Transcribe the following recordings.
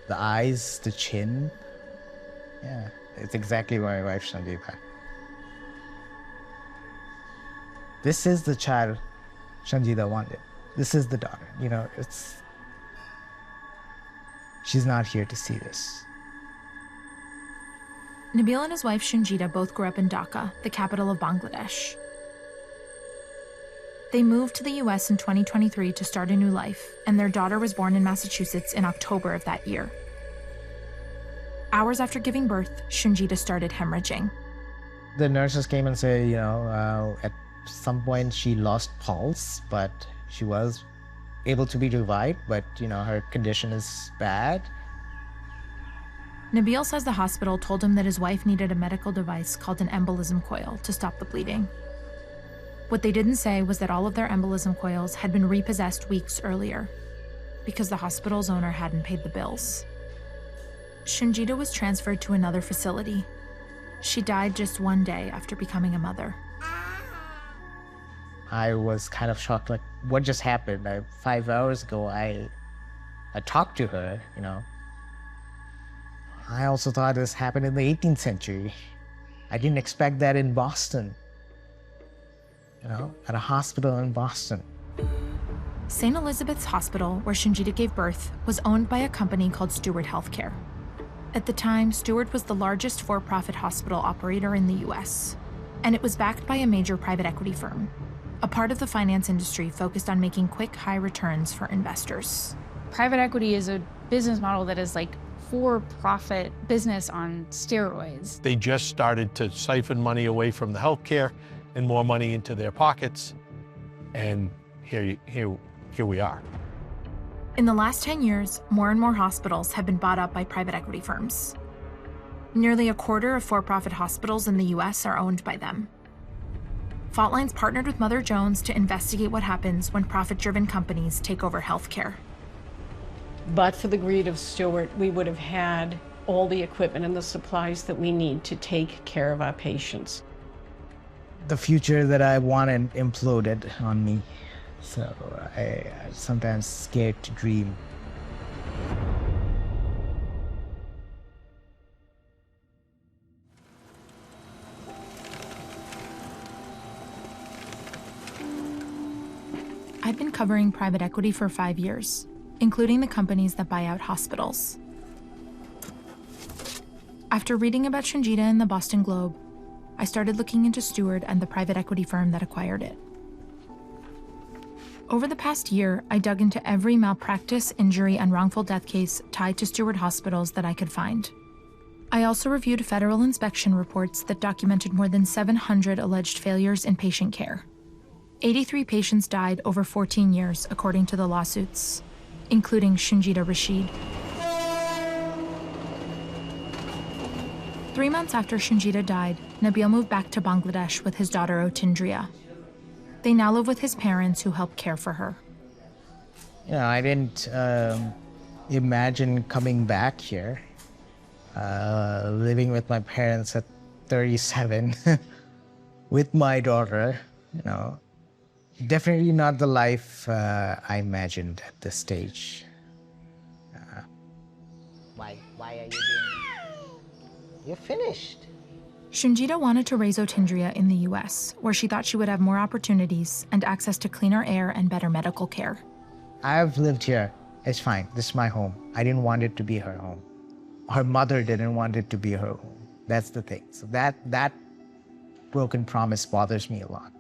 The eyes, the chin. Yeah, it's exactly my wife, Sangeeta. This is the child Sangeeta wanted. This is the daughter. You know, she's not here to see this. Nabil and his wife Sangeeta both grew up in Dhaka, the capital of Bangladesh. They moved to the US in 2023 to start a new life, and their daughter was born in Massachusetts in October of that year. Hours after giving birth, Sangeeta started hemorrhaging. The nurses came and said, you know, at some point she lost pulse, but she was able to be revived, but, you know, her condition is bad. Nabil says the hospital told him that his wife needed a medical device called an embolism coil to stop the bleeding. What they didn't say was that all of their embolism coils had been repossessed weeks earlier because the hospital's owner hadn't paid the bills. Sangeeta was transferred to another facility. She died just one day after becoming a mother. I was kind of shocked, like, what just happened? 5 hours ago, I talked to her, you know. I also thought this happened in the 18th century. I didn't expect that in Boston, you know, at a hospital in Boston. St. Elizabeth's Hospital, where Sangeeta gave birth, was owned by a company called Steward Health Care. At the time, Steward was the largest for-profit hospital operator in the US, and it was backed by a major private equity firm, a part of the finance industry focused on making quick, high returns for investors. Private equity is a business model that is like for-profit business on steroids. They just started to siphon money away from the healthcare and more money into their pockets, and here we are. In the last 10 years, more and more hospitals have been bought up by private equity firms. Nearly a quarter of for-profit hospitals in the US are owned by them. Faultlines partnered with Mother Jones to investigate what happens when profit-driven companies take over healthcare. But for the greed of Steward, we would have had all the equipment and the supplies that we need to take care of our patients. The future that I wanted imploded on me, so I'm sometimes scared to dream. I've been covering private equity for 5 years, including the companies that buy out hospitals. After reading about Sangeeta in the Boston Globe, I started looking into Steward and the private equity firm that acquired it. Over the past year, I dug into every malpractice, injury, and wrongful death case tied to Steward hospitals that I could find. I also reviewed federal inspection reports that documented more than 700 alleged failures in patient care. 83 patients died over 14 years, according to the lawsuits, including Sangeeta Rashid. 3 months after Sangeeta died, Nabil moved back to Bangladesh with his daughter Otindria. They now live with his parents who help care for her. You know, I didn't imagine coming back here, living with my parents at 37, with my daughter, you know. Definitely not the life I imagined at this stage. Why are you doing that? You're finished. Sangeeta wanted to raise Otindria in the US, where she thought she would have more opportunities and access to cleaner air and better medical care. I've lived here. It's fine. This is my home. I didn't want it to be her home. Her mother didn't want it to be her home. That's the thing. So that broken promise bothers me a lot.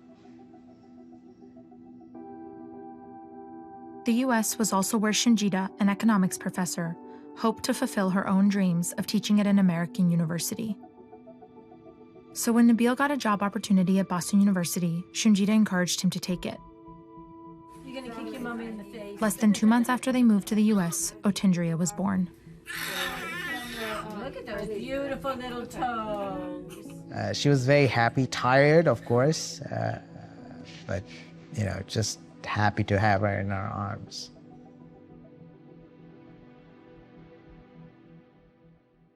The US was also where Sangeeta, an economics professor, hoped to fulfill her own dreams of teaching at an American university. So when Nabil got a job opportunity at Boston University, Sangeeta encouraged him to take it. You're gonna kick your mommy in the face. Less than 2 months after they moved to the US, Otindria was born. Look at those beautiful little toes. She was very happy, tired, of course, but, you know, just happy to have her in our arms.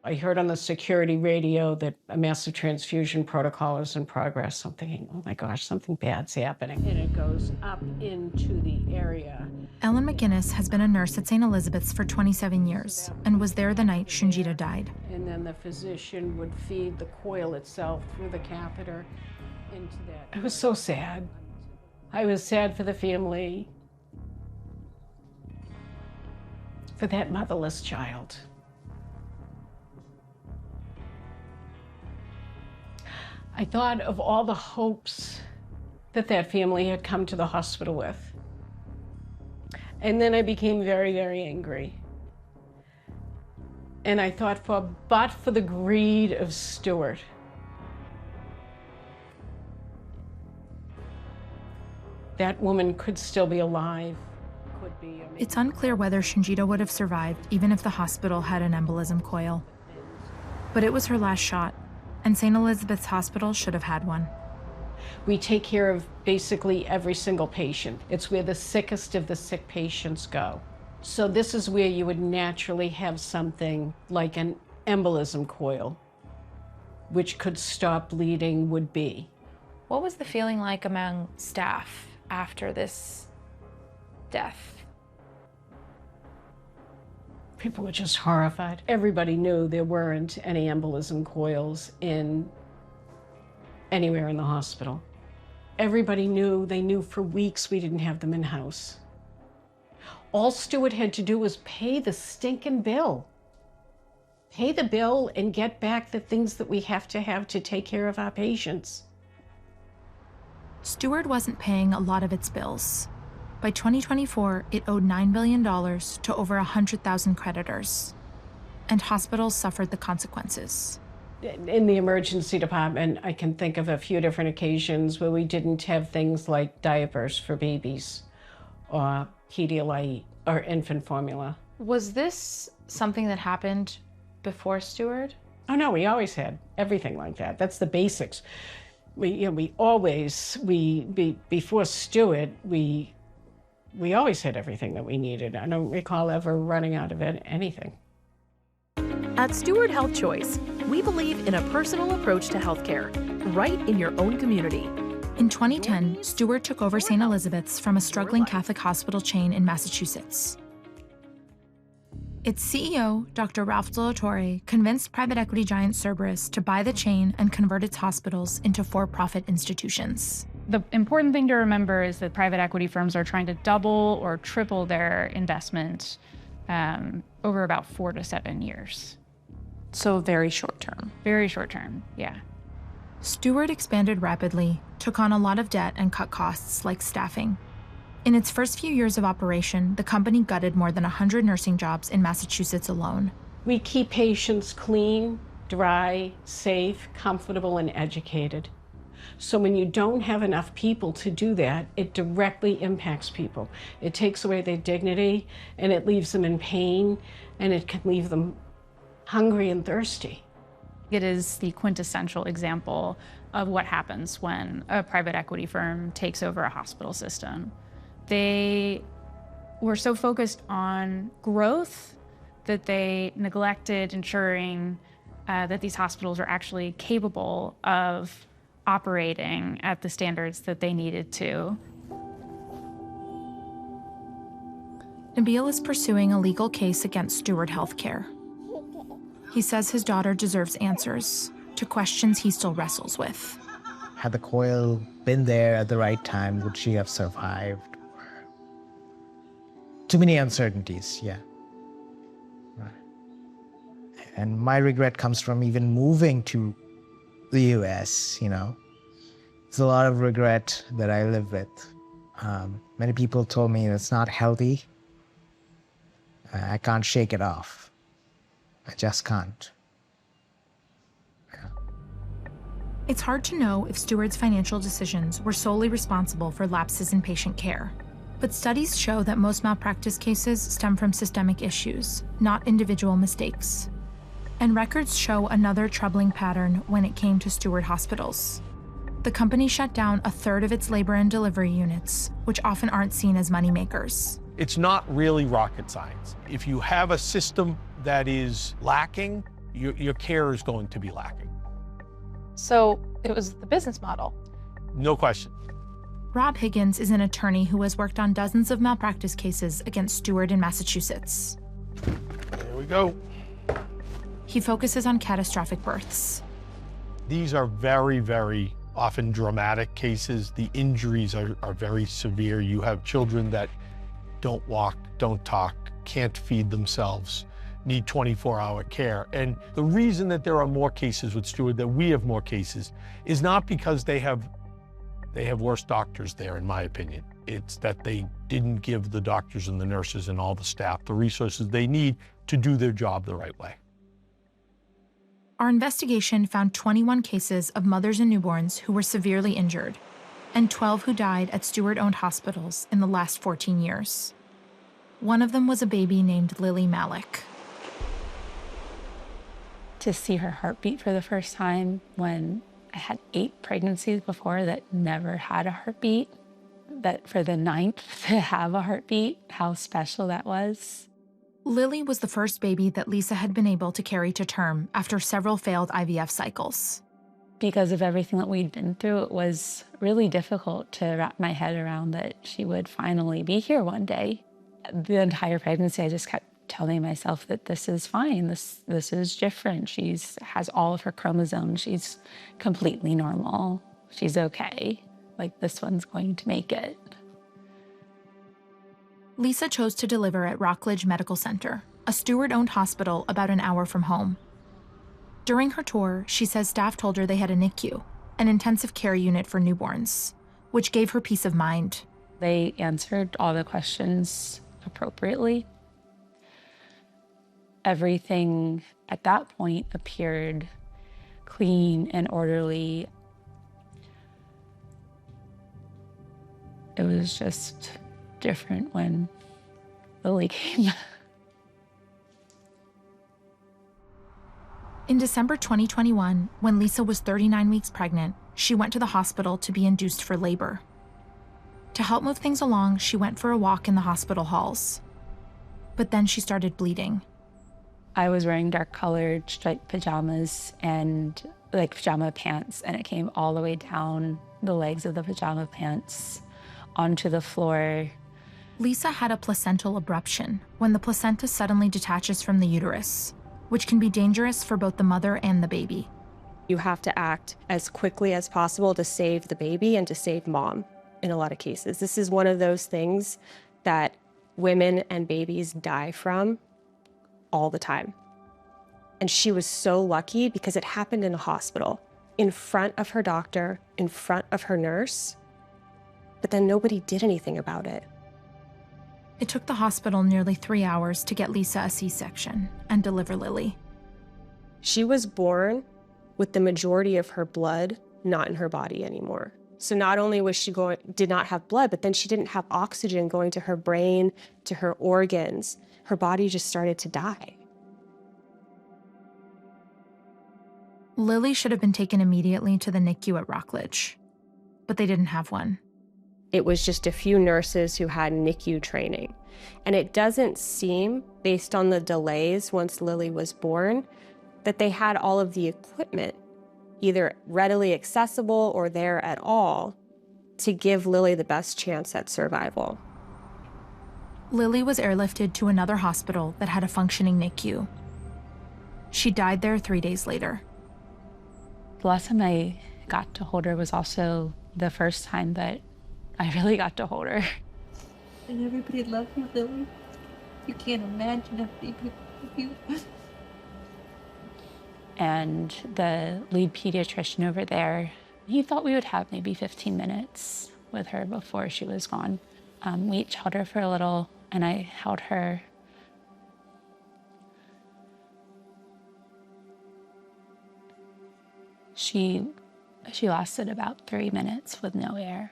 I heard on the security radio that a massive transfusion protocol is in progress. I'm thinking, oh my gosh, something bad's happening. And it goes up into the area Ellen McGinnis has been a nurse at St. Elizabeth's for 27 years and was there the night Shinjita died. And then the physician would feed the coil itself through the catheter into that. I was so sad. I was sad for the family, for that motherless child. I thought of all the hopes that that family had come to the hospital with. And then I became very, very angry. And I thought, but for the greed of Steward, that woman could still be alive. Could be. It's unclear whether Shinjita would have survived even if the hospital had an embolism coil. But it was her last shot, and St. Elizabeth's Hospital should have had one. We take care of basically every single patient. It's where the sickest of the sick patients go. So this is where you would naturally have something like an embolism coil, which could stop bleeding, would be. What was the feeling like among staff after this death? People were just horrified. Everybody knew there weren't any embolism coils anywhere in the hospital. Everybody knew, they knew for weeks we didn't have them in-house. All Steward had to do was pay the stinking bill. Pay the bill and get back the things that we have to take care of our patients. Steward wasn't paying a lot of its bills. By 2024, it owed $9 billion to over 100,000 creditors, and hospitals suffered the consequences. In the emergency department, I can think of a few different occasions where we didn't have things like diapers for babies, or Pedialyte, or infant formula. Was this something that happened before Steward? Oh no, we always had everything like that. That's the basics. Before Steward, we always had everything that we needed. I don't recall ever running out of anything. At Steward Health Choice, we believe in a personal approach to healthcare, right in your own community. In 2010, Steward took over St. Elizabeth's from a struggling Catholic hospital chain in Massachusetts. Its CEO, Dr. Ralph De La Torre, convinced private equity giant Cerberus to buy the chain and convert its hospitals into for-profit institutions. The important thing to remember is that private equity firms are trying to double or triple their investment over about 4 to 7 years. So very short term. Very short term, yeah. Steward expanded rapidly, took on a lot of debt, and cut costs like staffing. In its first few years of operation, the company gutted more than 100 nursing jobs in Massachusetts alone. We keep patients clean, dry, safe, comfortable, and educated. So when you don't have enough people to do that, it directly impacts people. It takes away their dignity, and it leaves them in pain, and it can leave them hungry and thirsty. It is the quintessential example of what happens when a private equity firm takes over a hospital system. They were so focused on growth that they neglected ensuring that these hospitals are actually capable of operating at the standards that they needed to. Nabil is pursuing a legal case against Steward Health Care. He says his daughter deserves answers to questions he still wrestles with. Had the coil been there at the right time, would she have survived? Too many uncertainties, yeah. Right. And my regret comes from even moving to the US, you know. There's a lot of regret that I live with. Many people told me it's not healthy. I can't shake it off. I just can't. Yeah. It's hard to know if Steward's financial decisions were solely responsible for lapses in patient care. But studies show that most malpractice cases stem from systemic issues, not individual mistakes. And records show another troubling pattern when it came to Steward hospitals. The company shut down a third of its labor and delivery units, which often aren't seen as moneymakers. It's not really rocket science. If you have a system that is lacking, your care is going to be lacking. So it was the business model. No question. Rob Higgins is an attorney who has worked on dozens of malpractice cases against Steward in Massachusetts. There we go. He focuses on catastrophic births. These are very, very often dramatic cases. The injuries are very severe. You have children that don't walk, don't talk, can't feed themselves, need 24-hour care. And the reason that there are more cases with Steward, that we have more cases, is not because they have worse doctors there, in my opinion. It's that they didn't give the doctors and the nurses and all the staff the resources they need to do their job the right way. Our investigation found 21 cases of mothers and newborns who were severely injured, and 12 who died at Steward-owned hospitals in the last 14 years. One of them was a baby named Lily Malik. To see her heartbeat for the first time when I had 8 pregnancies before that never had a heartbeat, that for the 9th to have a heartbeat, how special that was. Lily was the first baby that Lisa had been able to carry to term after several failed IVF cycles. Because of everything that we'd been through, it was really difficult to wrap my head around that she would finally be here one day. The entire pregnancy, I just kept telling myself that this is fine, this is different. She has all of her chromosomes. She's completely normal. She's okay. Like, this one's going to make it. Lisa chose to deliver at Rockledge Medical Center, a Steward-owned hospital about an hour from home. During her tour, she says staff told her they had a NICU, an intensive care unit for newborns, which gave her peace of mind. They answered all the questions appropriately. Everything at that point appeared clean and orderly. It was just different when Lily came. In December 2021, when Lisa was 39 weeks pregnant, she went to the hospital to be induced for labor. To help move things along, she went for a walk in the hospital halls. But then she started bleeding. I was wearing dark-colored striped pajamas and pajama pants, and it came all the way down the legs of the pajama pants onto the floor. Lisa had a placental abruption, when the placenta suddenly detaches from the uterus, which can be dangerous for both the mother and the baby. You have to act as quickly as possible to save the baby and to save mom in a lot of cases. This is one of those things that women and babies die from all the time. And she was so lucky because it happened in a hospital, in front of her doctor, in front of her nurse, but then nobody did anything about it. It took the hospital nearly 3 hours to get Lisa a C-section and deliver Lily. She was born with the majority of her blood not in her body anymore. So not only was she did not have blood, but then she didn't have oxygen going to her brain, to her organs. Her body just started to die. Lily should have been taken immediately to the NICU at Rockledge, but they didn't have one. It was just a few nurses who had NICU training. And it doesn't seem, based on the delays once Lily was born, that they had all of the equipment either readily accessible or there at all to give Lily the best chance at survival. Lily was airlifted to another hospital that had a functioning NICU. She died there 3 days later. The last time I got to hold her was also the first time that I really got to hold her. And everybody loved you, Lily. You can't imagine how many people love you. And the lead pediatrician over there, he thought we would have maybe 15 minutes with her before she was gone. We each held her for a little, and I held her. She lasted about 3 minutes with no air.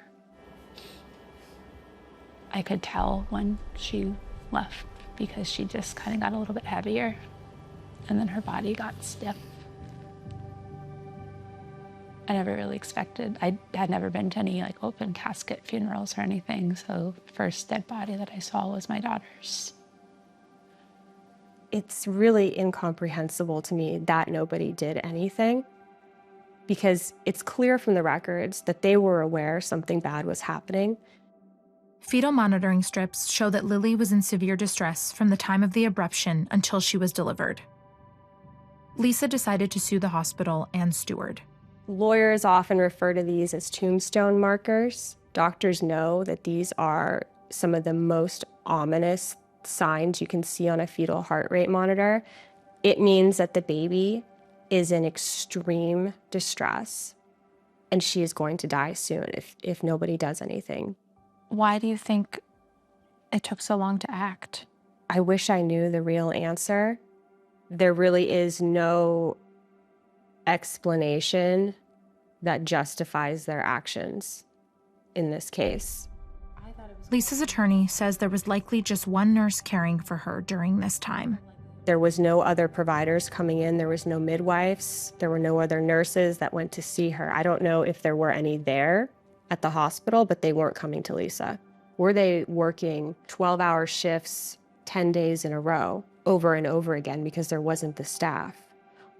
I could tell when she left because she just kind of got a little bit heavier, and then her body got stiff. I never really expected. I had never been to any open casket funerals or anything, so the first dead body that I saw was my daughter's. It's really incomprehensible to me that nobody did anything. because it's clear from the records that they were aware something bad was happening. Fetal monitoring strips show that Lily was in severe distress from the time of the abruption until she was delivered. Lisa decided to sue the hospital and Steward. Lawyers often refer to these as tombstone markers. Doctors know that these are some of the most ominous signs you can see on a fetal heart rate monitor. It means that the baby is in extreme distress, and she is going to die soon if nobody does anything. Why do you think it took so long to act? I wish I knew the real answer. There really is no explanation that justifies their actions in this case. Lisa's attorney says there was likely just one nurse caring for her during this time. There was no other providers coming in. There was no midwives. There were no other nurses that went to see her. I don't know if there were any there at the hospital, but they weren't coming to Lisa. Were they working 12-hour shifts 10 days in a row over and over again because there wasn't the staff?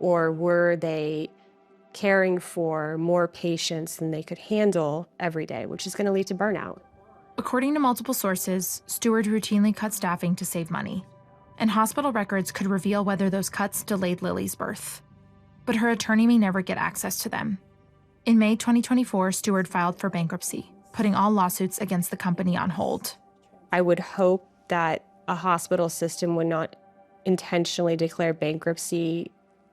Or were they caring for more patients than they could handle every day, which is going to lead to burnout? According to multiple sources, Steward routinely cut staffing to save money, and hospital records could reveal whether those cuts delayed Lily's birth. But her attorney may never get access to them. In May 2024, Steward filed for bankruptcy, putting all lawsuits against the company on hold. I would hope that a hospital system would not intentionally declare bankruptcy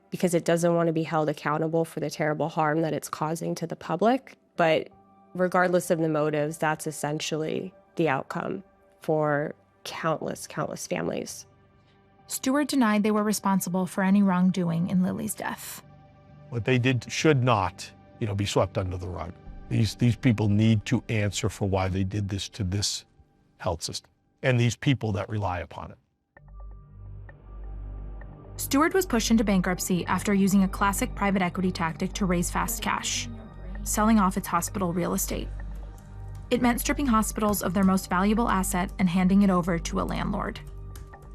because it doesn't want to be held accountable for the terrible harm that it's causing to the public. But regardless of the motives, that's essentially the outcome for countless families. Steward denied they were responsible for any wrongdoing in Lily's death. What they did should not, be swept under the rug. These people need to answer for why they did this to this health system and these people that rely upon it. Steward was pushed into bankruptcy after using a classic private equity tactic to raise fast cash, selling off its hospital real estate. It meant stripping hospitals of their most valuable asset and handing it over to a landlord.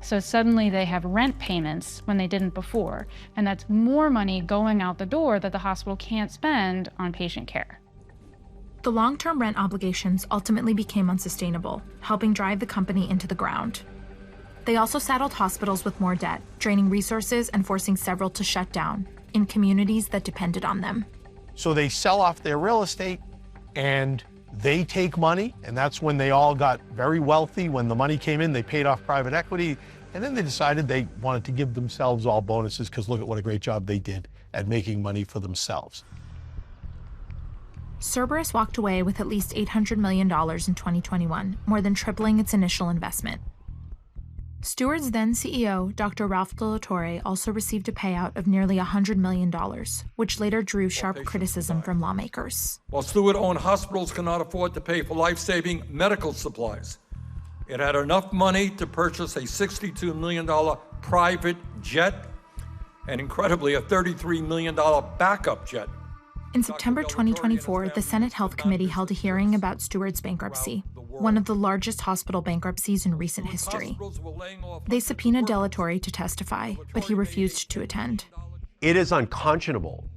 So suddenly they have rent payments when they didn't before, and that's more money going out the door that the hospital can't spend on patient care. The long-term rent obligations ultimately became unsustainable, helping drive the company into the ground. They also saddled hospitals with more debt, draining resources and forcing several to shut down in communities that depended on them. So they sell off their real estate and they take money, and that's when they all got very wealthy. When the money came in, they paid off private equity, and then they decided they wanted to give themselves all bonuses because look at what a great job they did at making money for themselves. Cerberus walked away with at least $800 million in 2021, more than tripling its initial investment. Steward's then CEO, Dr. Ralph de la Torre, also received a payout of nearly $100 million, which later drew sharp criticism from lawmakers. While Steward-owned hospitals cannot afford to pay for life-saving medical supplies, it had enough money to purchase a $62 million private jet and, incredibly, a $33 million backup jet. In September 2024, the Senate Health Committee held a hearing about Steward's bankruptcy, one of the largest hospital bankruptcies in recent history. They subpoenaed de la Torre to testify, but he refused to attend. It is unconscionable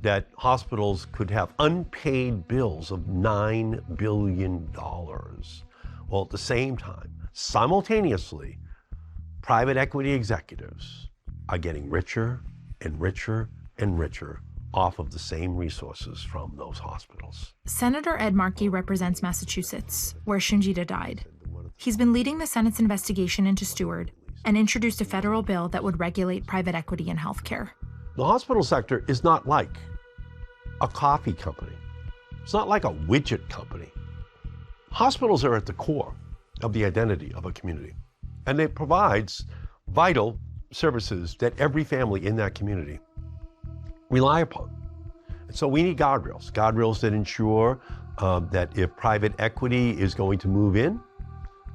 that hospitals could have unpaid bills of $9 billion, while at the same time, simultaneously, private equity executives are getting richer and richer and richer off of the same resources from those hospitals. Senator Ed Markey represents Massachusetts, where Shinjita died. He's been leading the Senate's investigation into Steward and introduced a federal bill that would regulate private equity in healthcare. The hospital sector is not like a coffee company. It's not like a widget company. Hospitals are at the core of the identity of a community, and it provides vital services that every family in that community rely upon. And so we need guardrails that ensure that if private equity is going to move in,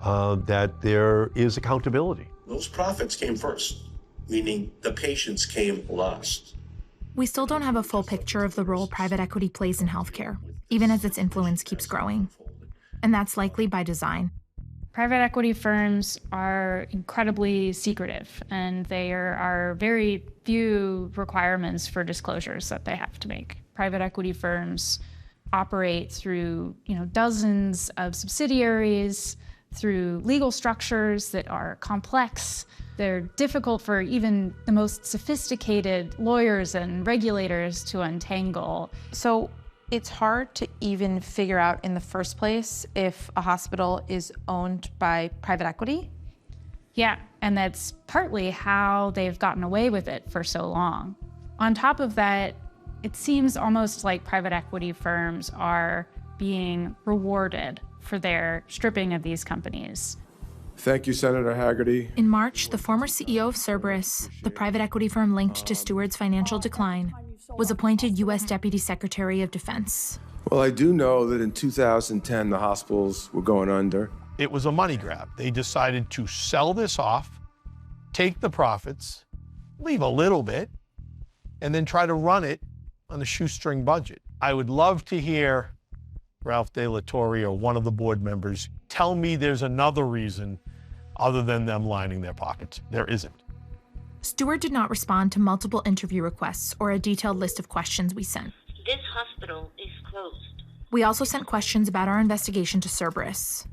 that there is accountability. Those profits came first, meaning the patients came last. We still don't have a full picture of the role private equity plays in healthcare, even as its influence keeps growing. And that's likely by design. Private equity firms are incredibly secretive, and there are very few requirements for disclosures that they have to make. Private equity firms operate through, dozens of subsidiaries, through legal structures that are complex. They're difficult for even the most sophisticated lawyers and regulators to untangle. So it's hard to even figure out in the first place if a hospital is owned by private equity? Yeah, and that's partly how they've gotten away with it for so long. On top of that, it seems almost like private equity firms are being rewarded for their stripping of these companies. Thank you, Senator Haggerty. In March, the former CEO of Cerberus, the private equity firm linked to Steward's financial decline, was appointed U.S. Deputy Secretary of Defense. Well, I do know that in 2010, the hospitals were going under. It was a money grab. They decided to sell this off, take the profits, leave a little bit, and then try to run it on a shoestring budget. I would love to hear Ralph De La Torre or one of the board members tell me there's another reason other than them lining their pockets. There isn't. Steward did not respond to multiple interview requests or a detailed list of questions we sent. This hospital is closed. We also sent questions about our investigation to Cerberus.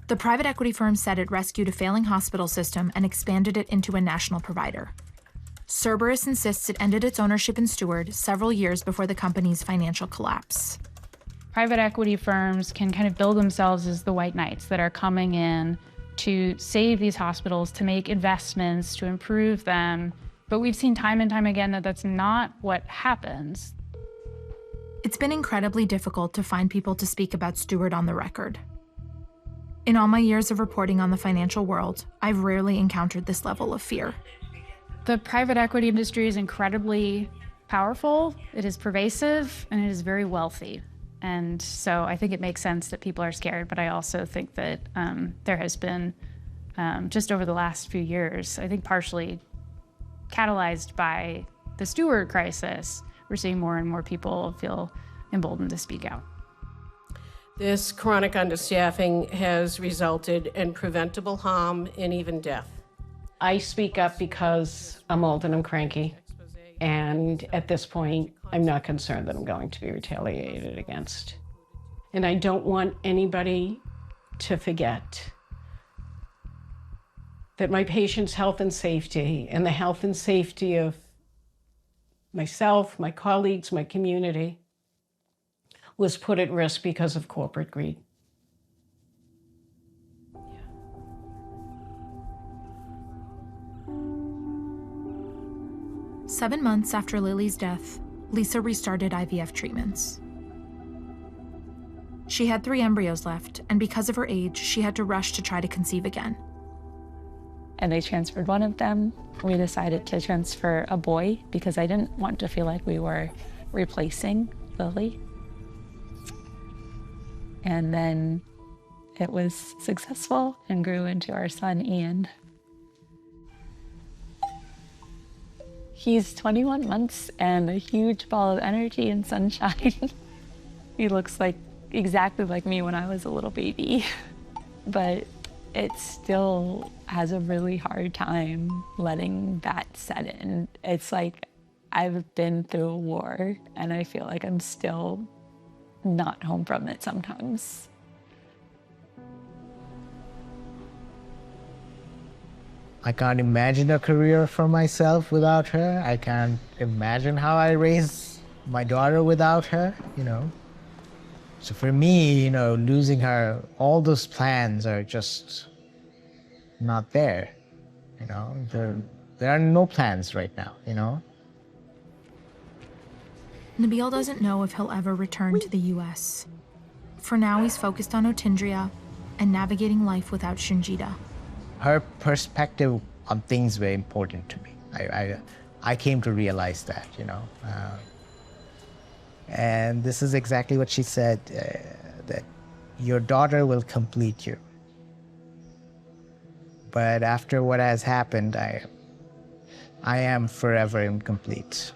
The private equity firm said it rescued a failing hospital system and expanded it into a national provider. Cerberus insists it ended its ownership in Steward several years before the company's financial collapse. Private equity firms can kind of bill themselves as the white knights that are coming in to save these hospitals, to make investments, to improve them. But we've seen time and time again that that's not what happens. It's been incredibly difficult to find people to speak about Steward on the record. In all my years of reporting on the financial world, I've rarely encountered this level of fear. The private equity industry is incredibly powerful, it is pervasive, and it is very wealthy. And so I think it makes sense that people are scared, but I also think that there has been, just over the last few years, I think partially catalyzed by the Steward crisis, we're seeing more and more people feel emboldened to speak out. This chronic understaffing has resulted in preventable harm and even death. I speak up because I'm old and I'm cranky. And at this point, I'm not concerned that I'm going to be retaliated against. And I don't want anybody to forget that my patients' health and safety and the health and safety of myself, my colleagues, my community was put at risk because of corporate greed. 7 months after Lily's death, Lisa restarted IVF treatments. She had 3 embryos left, and because of her age, she had to rush to try to conceive again. And they transferred one of them. We decided to transfer a boy because I didn't want to feel like we were replacing Lily. And then it was successful and grew into our son, Ian. He's 21 months and a huge ball of energy and sunshine. He looks exactly like me when I was a little baby. But it still has a really hard time letting that set in. It's like I've been through a war and I feel like I'm still not home from it sometimes. I can't imagine a career for myself without her. I can't imagine how I raise my daughter without her, So for me, losing her, all those plans are just not there, There are no plans right now, Nabil doesn't know if he'll ever return to the U.S. For now, he's focused on Otindria and navigating life without Shinjita. Her perspective on things were important to me. I came to realize that, And this is exactly what she said, that your daughter will complete you. But after what has happened, I am forever incomplete.